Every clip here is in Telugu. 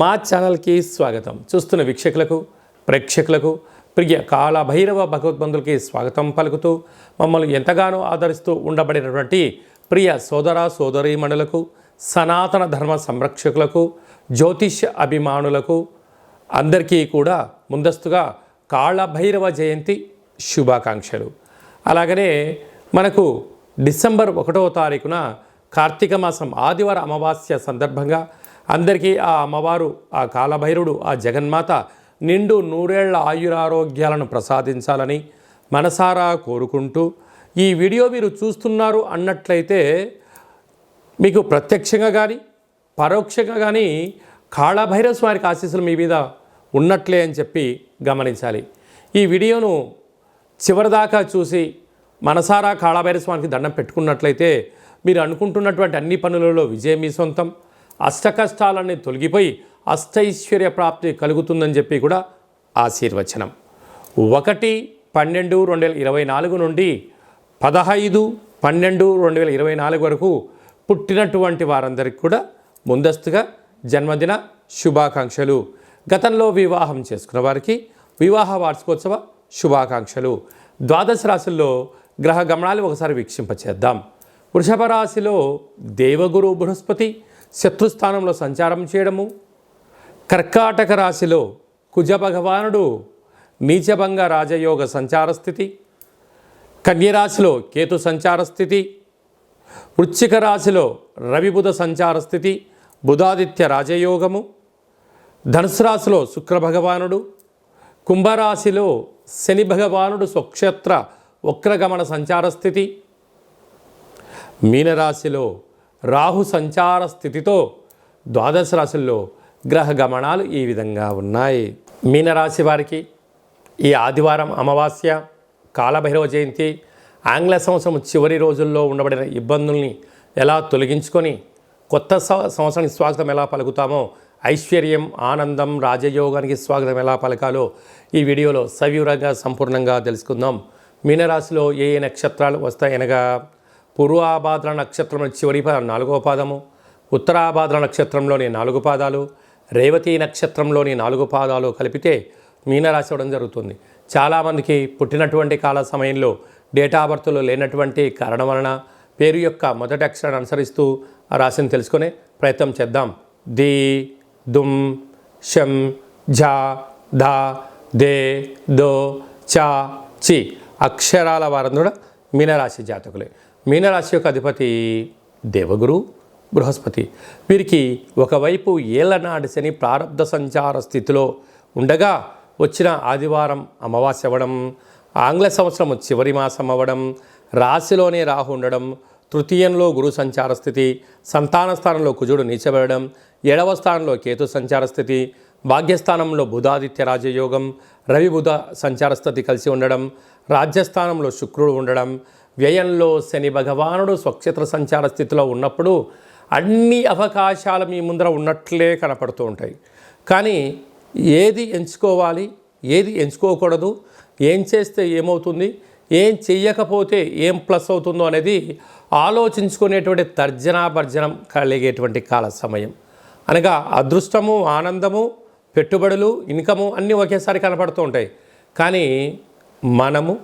మా ఛానల్కి స్వాగతం. చూస్తున్న వీక్షకులకు ప్రేక్షకులకు ప్రియ కాళభైరవ భగవద్బంధులకి స్వాగతం పలుకుతూ మమ్మల్ని ఎంతగానో ఆదరిస్తూ ఉండబడినటువంటి ప్రియ సోదర సోదరీమణులకు, సనాతన ధర్మ సంరక్షకులకు, జ్యోతిష్య అభిమానులకు అందరికీ కూడా ముందస్తుగా కాళభైరవ జయంతి శుభాకాంక్షలు. అలాగనే మనకు డిసెంబర్ 1వ తారీఖున కార్తీక మాసం ఆదివారం అమావాస్య సందర్భంగా అందరికీ ఆ అమ్మవారు, ఆ కాళభైరవుడు, ఆ జగన్మాత నిండు నూరేళ్ల ఆయురారోగ్యాలను ప్రసాదించాలని మనసారా కోరుకుంటూ, ఈ వీడియో మీరు చూస్తున్నారు అన్నట్లయితే మీకు ప్రత్యక్షంగా కానీ పరోక్షంగా కానీ కాళభైరవ స్వామికి ఆశీస్సులు మీ మీద ఉన్నట్లే అని చెప్పి గమనించాలి. ఈ వీడియోను చివరిదాకా చూసి మనసారా కాళభైరవ స్వామికి దండం పెట్టుకున్నట్లయితే మీరు అనుకుంటున్నటువంటి అన్ని పనులలో విజయం మీ సొంతం, అష్టకష్టాలన్నీ తొలగిపోయి అష్టైశ్వర్య ప్రాప్తి కలుగుతుందని చెప్పి కూడా ఆశీర్వచనం. 1/12/2024 నుండి 15/12/2024 వరకు పుట్టినటువంటి వారందరికీ కూడా ముందస్తుగా జన్మదిన శుభాకాంక్షలు. గతంలో వివాహం చేసుకున్న వారికి వివాహ వార్షికోత్సవ శుభాకాంక్షలు. ద్వాదశ రాశుల్లో గ్రహ గమనాలు ఒకసారి వీక్షింపచేద్దాం. వృషభ రాశిలో దేవగురు బృహస్పతి శత్రుస్థానంలో సంచారం చేయడము, కర్కాటక రాశిలో కుజ భగవానుడు నీచభంగ రాజయోగ సంచార స్థితి, కన్యరాశిలో కేతు సంచార స్థితి, వృశ్చిక రాశిలో రవి బుధ సంచార స్థితి, బుధాదిత్య రాజయోగము, ధనుసు రాశిలో శుక్ర భగవానుడు, కుంభరాశిలో శని భగవానుడు స్వక్షేత్ర వక్రగమన సంచార స్థితి, మీనరాశిలో రాహు సంచార స్థితితో ద్వాదశ రాశుల్లో గ్రహ గమనాలు ఈ విధంగా ఉన్నాయి. మీనరాశి వారికి ఈ ఆదివారం అమావాస్య, కాళభైరవ జయంతి, ఆంగ్ల సంవత్సరం చివరి రోజుల్లో ఉండబడిన ఇబ్బందుల్ని ఎలా తొలగించుకొని కొత్త సంవత్సరానికి స్వాగతం ఎలా పలుకుతామో, ఐశ్వర్యం, ఆనందం, రాజయోగానికి స్వాగతం ఎలా పలకాలో ఈ వీడియోలో సవివరంగా సంపూర్ణంగా తెలుసుకుందాం. మీనరాశిలో ఏ ఏ నక్షత్రాలు వస్తాయనగా పూర్వాభాద్ర నక్షత్రంలో చివరి 4వ పాదము, ఉత్తరాభాద్ర నక్షత్రంలోని 4 పాదాలు, రేవతి నక్షత్రంలోని 4 పాదాలు కలిపితే మీనరాశి అవ్వడం జరుగుతుంది. చాలామందికి పుట్టినటువంటి కాల సమయంలో డేటా ఆఫ్ బర్త్లో లేనటువంటి కారణం వలన పేరు యొక్క మొదటి అక్షరాన్ని అనుసరిస్తూ ఆ రాశిని తెలుసుకునే ప్రయత్నం చేద్దాం. ది, దుమ్, షం, ఝ, ధ, దే, దో, చ, చి అక్షరాల వారందరూ మీనరాశి జాతకులే. మీనరాశి యొక్క అధిపతి దేవగురు బృహస్పతి. వీరికి ఒకవైపు ఏళ్లనాటి శని ప్రారబ్ధ సంచార స్థితిలో ఉండగా వచ్చిన ఆదివారం అమావాస్య అవ్వడం, ఆంగ్ల సంవత్సరం చివరి మాసం అవ్వడం, రాశిలోనే రాహు ఉండడం, తృతీయంలో గురు సంచార స్థితి, సంతాన స్థానంలో కుజుడు నీచబడడం, 7వ స్థానంలో కేతు సంచార స్థితి, భాగ్యస్థానంలో బుధాదిత్య రాజయోగం, రవి బుధ సంచార స్థితి కలిసి ఉండడం, రాజ్యస్థానంలో శుక్రుడు ఉండడం, వ్యయంలో శని భగవానుడు స్వక్షేత్ర సంచార స్థితిలో ఉన్నప్పుడు అన్ని అవకాశాలు మీ ముందర ఉన్నట్లే కనపడుతూ ఉంటాయి. కానీ ఏది ఎంచుకోవాలి, ఏది ఎంచుకోకూడదు, ఏం చేస్తే ఏమవుతుంది, ఏం చెయ్యకపోతే ఏం ప్లస్ అవుతుందో అనేది ఆలోచించుకునేటువంటి తర్జనాభర్జనం కలిగేటువంటి కాల సమయం. అనగా అదృష్టము, ఆనందము, పెట్టుబడులు, ఇన్కము అన్నీ ఒకేసారి కనపడుతూ ఉంటాయి. కానీ మనము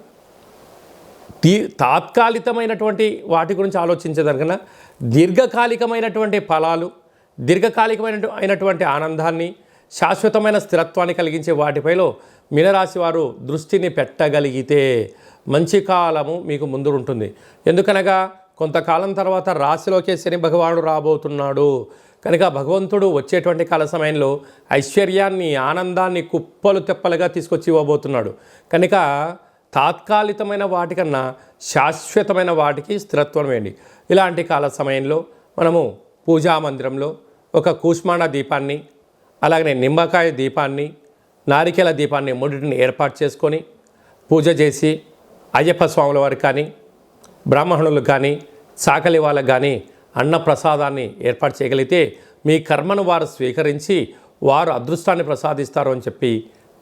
తాత్కాలికమైనటువంటి వాటి గురించి ఆలోచించేదానికన్నా దీర్ఘకాలికమైనటువంటి ఫలాలు, దీర్ఘకాలికమైనటువంటి ఆనందాన్ని, శాశ్వతమైన స్థిరత్వాన్ని కలిగించే వాటిపైలో మీనరాశి వారు దృష్టిని పెట్టగలిగితే మంచి కాలము మీకు ముందు ఉంటుంది. ఎందుకనగా కొంతకాలం తర్వాత రాశిలోకే శని భగవానుడు రాబోతున్నాడు కనుక భగవంతుడు వచ్చేటువంటి కాల సమయంలో ఐశ్వర్యాన్ని, ఆనందాన్ని కుప్పలు తెప్పలుగా తీసుకొచ్చి ఇవ్వబోతున్నాడు. కనుక తాత్కాలికమైన వాటికన్నా శాశ్వతమైన వాటికి స్థిరత్వం వేయండి. ఇలాంటి కాల సమయంలో మనము పూజా మందిరంలో ఒక కూష్మాండ దీపాన్ని, అలాగనే నిమ్మకాయ దీపాన్ని, నారికేల దీపాన్ని మూడింటిని ఏర్పాటు చేసుకొని పూజ చేసి అయ్యప్ప స్వాముల వారికి కానీ, బ్రాహ్మణులకు కానీ, సాకలి వాళ్ళకు కానీ అన్న ప్రసాదాన్ని ఏర్పాటు చేయగలిగితే మీ కర్మను వారు స్వీకరించి వారు అదృష్టాన్ని ప్రసాదిస్తారు అని చెప్పి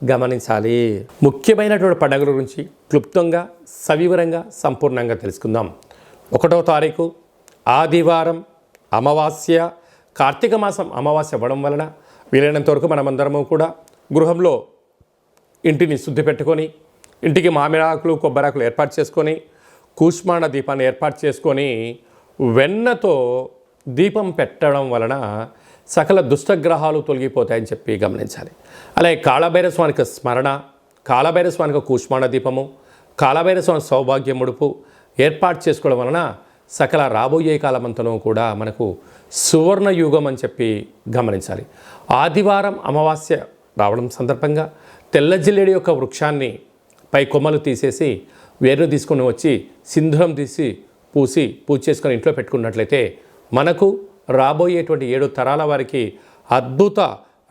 గమనించాలి. ముఖ్యమైనటువంటి పండుగల గురించి క్లుప్తంగా సవివరంగా సంపూర్ణంగా తెలుసుకుందాం. 1వ తారీఖు ఆదివారం అమావాస్య, కార్తీక మాసం అమావాస్య అవ్వడం వలన వీలైనంత వరకు మనమందరము కూడా గృహంలో ఇంటిని శుద్ధి పెట్టుకొని ఇంటికి మామిడాకులు కొబ్బరాకులు ఏర్పాటు చేసుకొని కూష్మాండ దీపాన్ని ఏర్పాటు చేసుకొని వెన్నతో దీపం పెట్టడం వలన సకల దుష్టగ్రహాలు తొలగిపోతాయని చెప్పి గమనించాలి. అలాగే కాళభైరవ స్వామికి స్మరణ, కాళభైరవ స్వామికి కూష్మాండ దీపము, కాళభైరవ స్వామి సౌభాగ్య ముడుపు ఏర్పాటు చేసుకోవడం వలన సకల రాబోయే కాలమంతను కూడా మనకు సువర్ణ యుగం అని చెప్పి గమనించాలి. ఆదివారం అమావాస్య రావడం సందర్భంగా తెల్ల జిల్లేడు యొక్క వృక్షాన్ని పై కొమ్మలు తీసేసి వేరును తీసుకొని వచ్చి సింధూరం తీసి పూజ చేసుకొని ఇంట్లో పెట్టుకున్నట్లయితే మనకు రాబోయేటువంటి 7 తరాల వారికి అద్భుత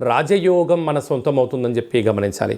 రాజయోగం మన సొంతం అవుతుందని చెప్పి గమనించాలి.